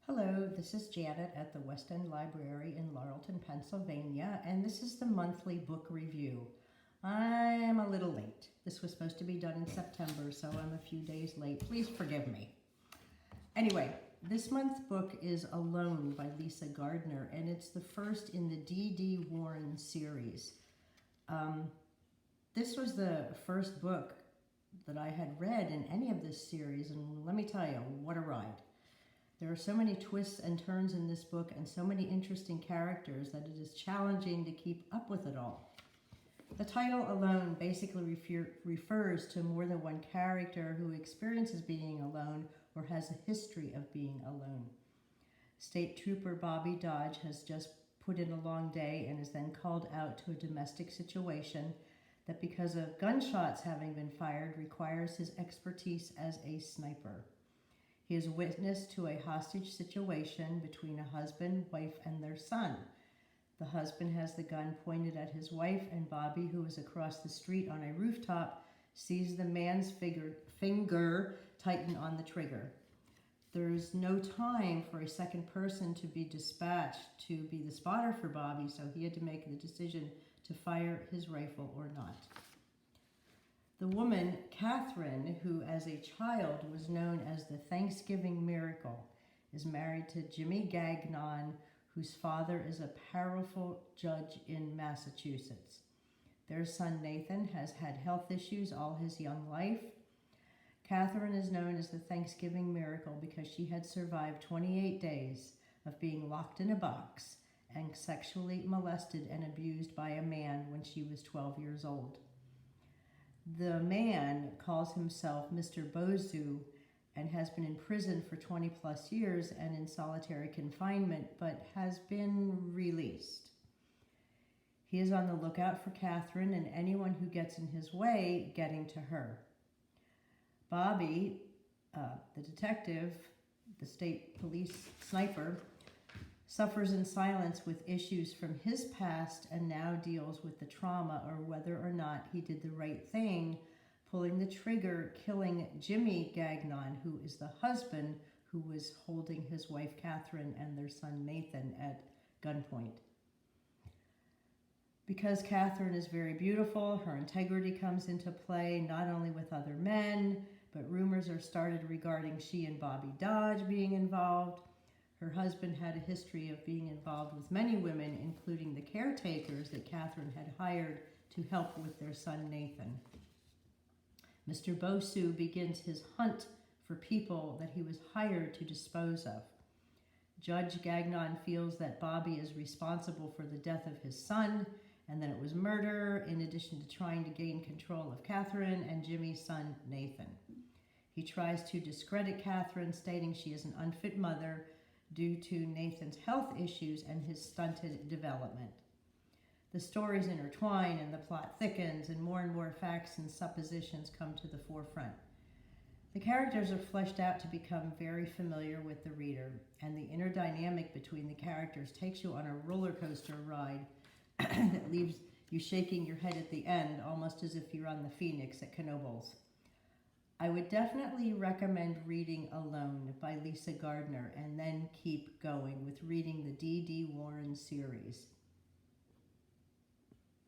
Hello, this is Janet at the West End Library in Laurelton, Pennsylvania, and this is the monthly book review. I'm a little late. This was supposed to be done in September, so I'm a few days late. Please forgive me. Anyway, this month's book is Alone by Lisa Gardner, and it's the first in the D.D. Warren series. This was the first book that I had read in any of this series, and let me tell you, what a ride. There are so many twists and turns in this book and so many interesting characters that it is challenging to keep up with it all. The title Alone basically refers to more than one character who experiences being alone or has a history of being alone. State Trooper Bobby Dodge has just put in a long day and is then called out to a domestic situation that, because of gunshots having been fired, requires his expertise as a sniper. He is witness to a hostage situation between a husband, wife, and their son. The husband has the gun pointed at his wife, and Bobby, who is across the street on a rooftop, sees the man's finger tighten on the trigger. There is no time for a second person to be dispatched to be the spotter for Bobby, so he had to make the decision to fire his rifle or not. The woman, Catherine, who as a child was known as the Thanksgiving Miracle, is married to Jimmy Gagnon, whose father is a powerful judge in Massachusetts. Their son Nathan has had health issues all his young life. Catherine is known as the Thanksgiving Miracle because she had survived 28 days of being locked in a box and sexually molested and abused by a man when she was 12 years old. The man calls himself Mr. Bozu and has been in prison for 20 plus years and in solitary confinement, but has been released. He is on the lookout for Catherine and anyone who gets in his way getting to her. Bobby, the detective, the state police sniper, suffers in silence with issues from his past and now deals with the trauma or whether or not he did the right thing, pulling the trigger, killing Jimmy Gagnon, who is the husband who was holding his wife Catherine and their son Nathan at gunpoint. Because Catherine is very beautiful, her integrity comes into play not only with other men, but rumors are started regarding she and Bobby Dodge being involved. Her husband had a history of being involved with many women, including the caretakers that Catherine had hired to help with their son Nathan. Mr. Bosu begins his hunt for people that he was hired to dispose of. Judge Gagnon feels that Bobby is responsible for the death of his son and that it was murder, in addition to trying to gain control of Catherine and Jimmy's son Nathan. He tries to discredit Catherine, stating she is an unfit mother due to Nathan's health issues and his stunted development. The stories intertwine and the plot thickens and more facts and suppositions come to the forefront. The characters are fleshed out to become very familiar with the reader, and the inner dynamic between the characters takes you on a roller coaster ride that leaves you shaking your head at the end, almost as if you're on the Phoenix at Knoebels. I would definitely recommend reading Alone by Lisa Gardner and then keep going with reading the D.D. Warren series.